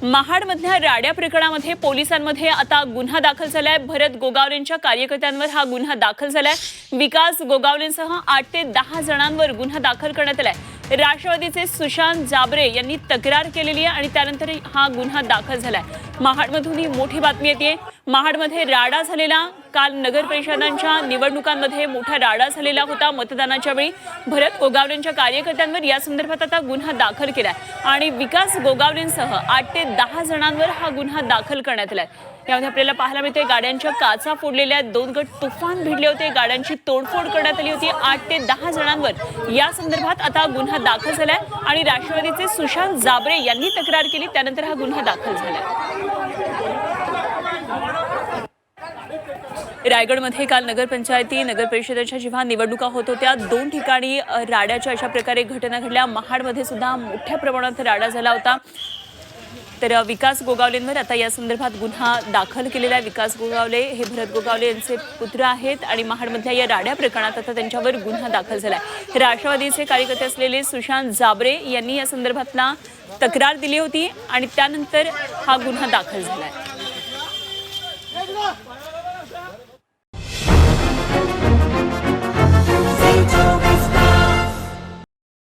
महाडमधल्या राड्या प्रकरणामध्ये पोलिसांमध्ये आता गुन्हा दाखल झालाय। भरत गोगावलेंच्या कार्यकर्त्यांवर हा गुन्हा दाखल झालाय। विकास गोगावलेंसह 8 ते 10 जणांवर गुन्हा दाखल करण्यात आलाय। राष्ट्रवादीचे सुशांत जाबरे यांनी तक्रार केलेली आहे आणि त्यानंतर हा गुन्हा दाखल झालाय। महाडमधून ही मोठी बातमी येते। महाडमध्ये राडा झालेला, काल नगर परिषदांच्या निवडणुकांमध्ये मोठा राडा झालेला होता। मतदानाच्या वेळी भरत गोगावलेंच्या कार्यकर्त्यांवर या संदर्भात आता गुन्हा दाखल केलाय आणि विकास गोगावलेंसह 8 ते 10 जणांवर हा गुन्हा दाखल करण्यात आलाय। यामध्ये आपल्याला पाहायला मिळते गाड्यांच्या काचा फोडलेल्या, 2 गट तुफान भिडले होते, गाड्यांची तोडफोड करण्यात आली होती। 8 ते 10 जणांवर या संदर्भात आता गुन्हा दाखल झालाय आणि राष्ट्रवादीचे सुशांत जाबरे यांनी तक्रार केली, त्यानंतर हा गुन्हा दाखल झालाय। रायगडमध्ये काल नगरपंचायती नगर परिषदेच्या जेव्हा निवडणुका होत होत्या, 2 ठिकाणी राड्याच्या अशा प्रकारे घटना घडल्या। महाडमध्ये सुद्धा मोठ्या प्रमाणात राडा झाला होता। तर विकास गोगावलेंवर आता या संदर्भात गुन्हा दाखल केलेला आहे। विकास गोगावले हे भरत गोगावले यांचे पुत्र आहेत आणि महाडमधल्या या राड्या प्रकरणात आता त्यांच्यावर गुन्हा दाखल झाला आहे। राष्ट्रवादीचे कार्यकर्ते असलेले सुशांत जाबरे यांनी या संदर्भातला तक्रार दिली होती आणि त्यानंतर हा गुन्हा दाखल झाला आहे।